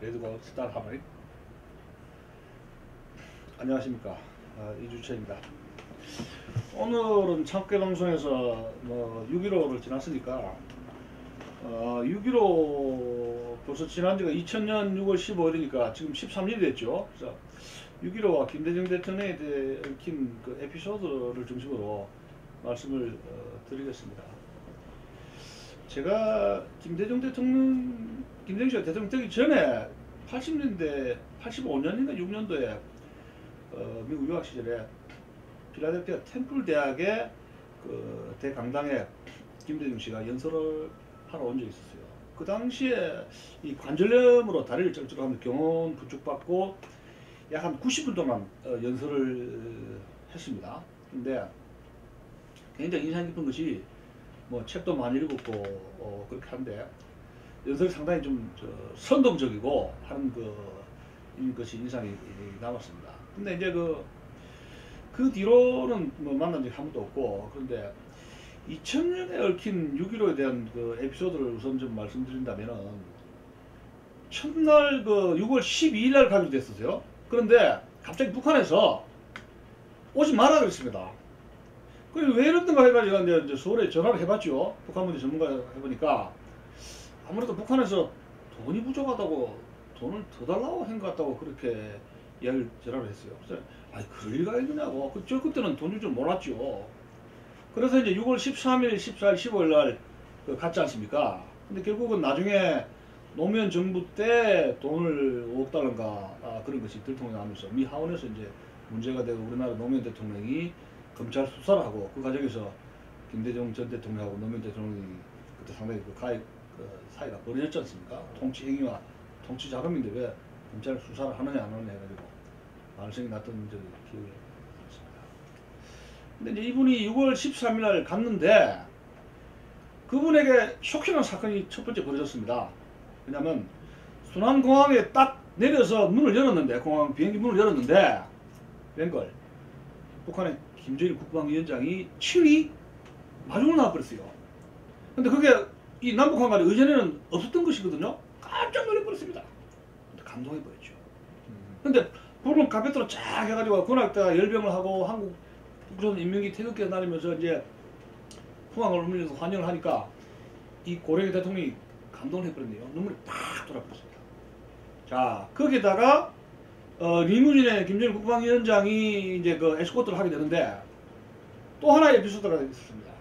레드고 스타 하모닉. 안녕하십니까. 이주철입니다. 오늘은 참깨 방송에서 6.15를 지났으니까 6.15 벌써 지난지가 2000년 6월 15일이니까 지금 13일이 됐죠. 그래서 6.15와 김대중 대통령에 대해 얽힌 그 에피소드를 중심으로 말씀을 드리겠습니다. 제가 김대중 씨가 대통령 되기 전에 80년대 85년인가 6년도에 미국 유학 시절에 필라델피아 템플 대학의 그 대강당에 김대중 씨가 연설을 하러 온 적이 있었어요. 그 당시에 이 관절염으로 다리를 쩔쩔하면서 경호원 부축받고 약 한 90분 동안 연설을 했습니다. 근데 굉장히 인상 깊은 것이 책도 많이 읽었고 그렇게 한데 연설이 상당히 좀 선동적이고 하는 것이 인상이 남았습니다. 근데 이제 그 뒤로는 만난 적이 한 번도 없고, 그런데 2000년에 얽힌 6.15에 대한 그 에피소드를 우선 좀 말씀드린다면은, 첫날 6월 12일 날 가기로 됐었어요. 그런데 갑자기 북한에서 오지 마라 그랬습니다. 그래 왜 이랬던가 해가지고 이제 서울에 전화를 해봤죠. 북한 문제 전문가 해보니까 아무래도 북한에서 돈이 부족하다고 돈을 더 달라고 한 것 같다고 그렇게 이야기를 전화를 했어요. 그래서 아니 그럴 리가 있느냐고. 저 그때는 돈 줄 줄 몰랐죠. 그래서 이제 6월 13일, 14일, 15일 날 갔지 않습니까? 근데 결국은 나중에 노무현 정부 때 돈을 5억 달러인가 그런 것이 들통나면서 미 하원에서 이제 문제가 되고 우리나라 노무현 대통령이 검찰 수사를 하고 그 과정에서 김대중 전 대통령하고 노무현 대통령이 그때 상당히 사이가 벌어졌지 않습니까? 통치 행위와 통치 자금인데 왜 검찰 수사를 하느냐 안 하느냐 해가지고 말썽이 났던 적이 기억이 났습니다. 근데 이제 이분이 6월 13일 날 갔는데 그분에게 쇼킹한 사건이 첫 번째 벌어졌습니다. 왜냐면 순환공항에 딱 내려서 문을 열었는데, 공항 비행기 문을 열었는데 웬걸 북한의 김정일 국방위원장이 친히 마중을 나와버렸어요. 근데 그게 이 남북한 간에 의전에는 없었던 것이거든요. 깜짝 놀라버렸습니다. 감동해버렸죠. 근데 불은 카페트로 쫙 해가지고 군악대가 열병을 하고 한국 북조선 인민기 태극기가 날리면서 이제 풍악을 울리면서 환영을 하니까 이 고령의 대통령이 감동을 해버렸네요. 눈물이 팍 돌아버렸습니다. 자, 거기에다가 리무진에 김정일 국방위원장이 이제 에스코트를 하게 되는데 또 하나의 에피소드가 있었습니다.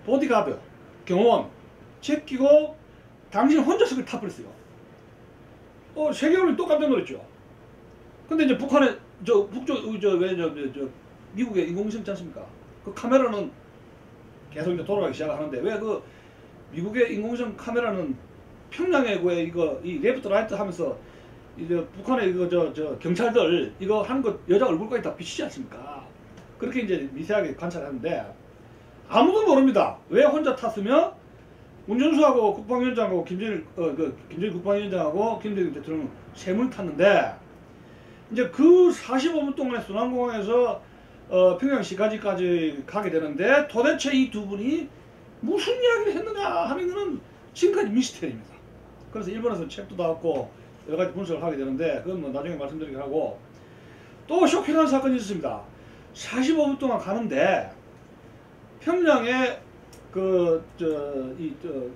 보디가드, 경호원 제끼고 당신 혼자서 타버렸어요. 세계인이 또 깜짝 놀랐죠. 근데 이제 북한에 미국의 인공위성 있지 않습니까? 그 카메라는 계속 이제 돌아가기 시작하는데 왜 미국의 인공위성 카메라는 평양에 이 레프트 라이트 하면서 이제 북한의 경찰들 이거 하는 거 여자 얼굴까지 다 비치지 않습니까? 그렇게 이제 미세하게 관찰하는데 아무도 모릅니다. 왜 혼자 탔으며 운전수하고 국방위원장하고 김정일 국방위원장하고 김대중 대통령 세 분 탔는데 이제 그 45분 동안에 순환공항에서 평양시까지 가게 되는데 도대체 이 두 분이 무슨 이야기를 했느냐 하는 것은 지금까지 미스터리입니다. 그래서 일본에서 책도 나왔고 여러 가지 분석을 하게 되는데 그건 나중에 말씀드리긴 하고, 또 쇼킹한 사건이 있었습니다. 45분 동안 가는데 평양에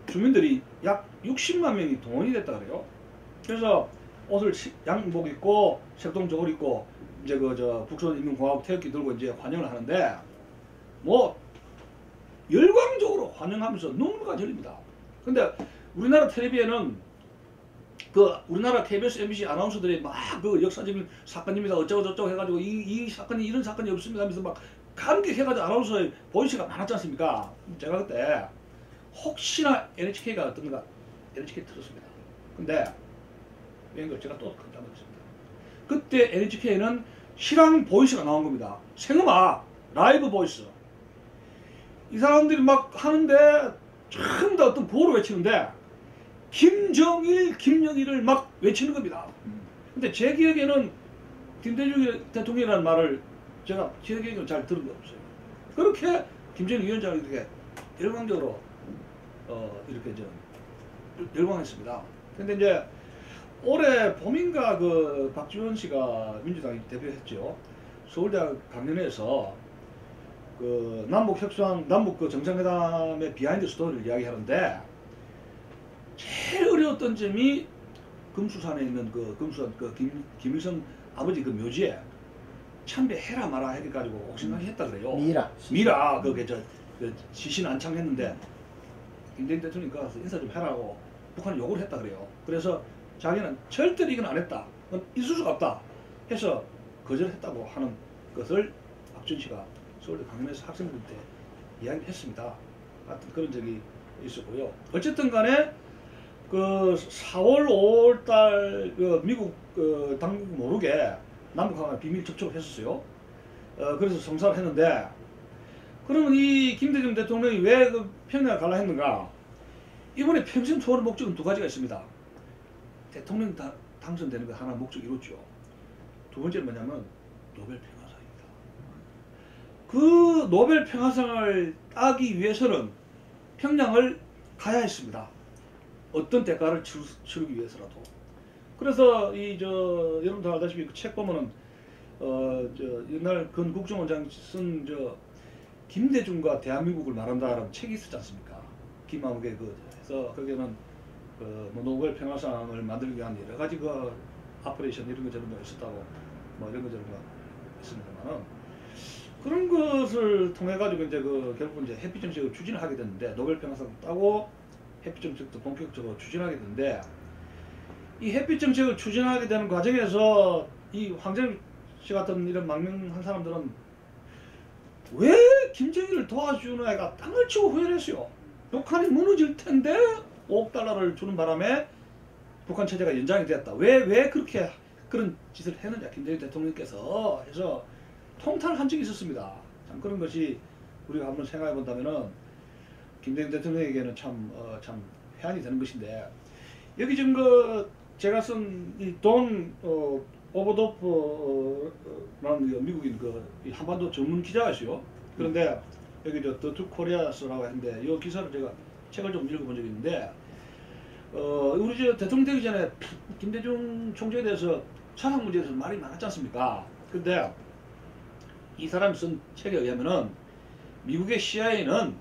주민들이 약 60만 명이 동원이 됐다 그래요. 그래서 옷을 양복 입고 색동 저고리 입고 이제 북조선 인민공화국 태극기 들고 이제 환영을 하는데 열광적으로 환영하면서 눈물까지 흘립니다. 근데 우리나라 텔레비에는 우리나라 KBS, MBC 아나운서들이 막 역사적인 사건입니다 어쩌고 저쩌고 해가지고 이 사건이 이런 사건이 없습니다 하면서 막 감격해가지고 아나운서의 보이스가 많았지 않습니까? 제가 그때 혹시나 NHK가 어떤가 NHK 들었습니다. 근데 웬걸 제가 또 깜짝 놀랐습니다. 그때 NHK는 실황 보이스가 나온 겁니다. 생음악 라이브 보이스. 이 사람들이 막 하는데 전부 다 어떤 보호를 외치는데 김정일, 김영일을 막 외치는 겁니다. 근데 제 기억에는 김대중 대통령이라는 말을 제가 제 기억에는 잘 들은 게 없어요. 그렇게 김정일 위원장이 이렇게 열광적으로 이렇게 열광했습니다. 근데 이제 올해 봄인가 그 박지원 씨가 민주당 대표했죠. 서울대학 강연회에서 그 남북 협상, 남북 그 정상회담의 비하인드 스토리를 이야기하는데 제일 어려웠던 점이 금수산에 있는 그 금수산 그 김일성 아버지 그 묘지에 참배해라 마라 해가지고 옥신각신 했다 그래요. 미라 그게 그 시신 안창했는데 김대중 대통령이 가서 인사 좀 해라고 북한이 요구를 했다 그래요. 그래서 자기는 절대로 이건 안 했다. 그건 있을 수가 없다. 해서 거절했다고 하는 것을 박지원 씨가 서울대 강연에서 학생들한테 이야기했습니다. 하여튼 그런 적이 있었고요. 어쨌든 간에 그 4월 5월 달 그 미국 그 당국 모르게 남북하고 비밀 접촉을 했었어요. 그래서 성사를 했는데 그러면 이 김대중 대통령이 왜 그 평양을 가려 했는가? 이번에 평생 투어의 목적은 두 가지가 있습니다. 대통령 당선되는 거 하나 목적 이뤘죠. 두 번째는 뭐냐면 노벨 평화상입니다. 그 노벨 평화상을 따기 위해서는 평양을 가야 했습니다. 어떤 대가를 치르기 위해서라도. 그래서 여러분들 알다시피 그 책 보면은 옛날 근 국정원장이 쓴 김대중과 대한민국을 말한다라는 책이 있었지 않습니까? 김아무개 해서 거기는 뭐 노벨 평화상을 만들기 위한 여러 가지 그 아퍼레이션 이런 거 저런 거 있었다고 뭐 이런 거 저런 거 있습니다만은 그런 것을 통해 가지고 이제 결국 이제 해피 정책을 추진을 하게 됐는데 노벨 평화상 따고 해피 정책도 본격적으로 추진하게 됐는데 이 해피 정책을 추진하게 되는 과정에서 이 황정일 씨 같은 이런 망명한 사람들은 왜 김정일을 도와주는 애가 땅을 치고 후회를 했어요. 북한이 무너질 텐데 5억 달러를 주는 바람에 북한 체제가 연장이 됐다. 왜 그렇게 그런 짓을 했느냐 김정일 대통령께서 해서 통탄한 적이 있었습니다. 참 그런 것이 우리가 한번 생각해 본다면은 김정일 대통령에게는 참 회한이 되는 것인데 여기 지금 제가 쓴 이 돈 오버도프라는 미국인 이 한반도 전문 기자가 있어요. 그런데 여기 더투 코리아스라고 했는데 이 기사를 제가 책을 좀 읽어본 적이 있는데 우리 대통령 되기 전에 김대중 총재에 대해서 사상 문제에 대해서 말이 많았지 않습니까? 근데 이 사람이 쓴 책에 의하면은 미국의 CIA는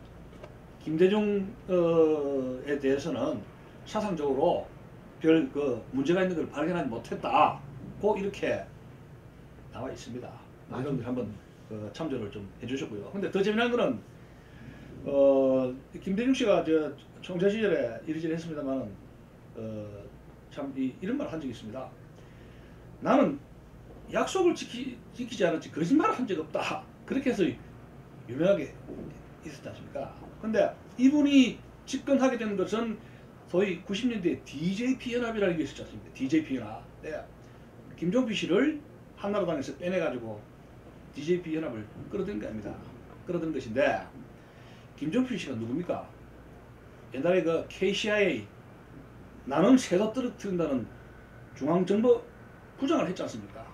김대중에 대해서는 사상적으로 별 문제가 있는 걸 발견하지 못했다. 고 이렇게 나와 있습니다. 여러분들 한번 참조를 좀 해주셨고요. 근데 더 재미난 거는 김대중 씨가 총재 시절에 이리저리 했습니다만 참 이런 말 한 적이 있습니다. 나는 약속을 지키지 않았지 거짓말을 한 적 없다. 그렇게 해서 유명하게 있었지 않습니까? 근데 이분이 집권하게 된 것은 소위 90년대 DJP 연합이라는 게 있었지 않습니까? DJP 연합. 네. 김종필 씨를 한나라당에서 빼내가지고 DJP 연합을 끌어들인 게 아닙니다. 끌어들인 것인데 김종필 씨가 누굽니까? 옛날에 그 KCIA 나는 새도 떨어뜨린다는 중앙정보 부장을 했지 않습니까?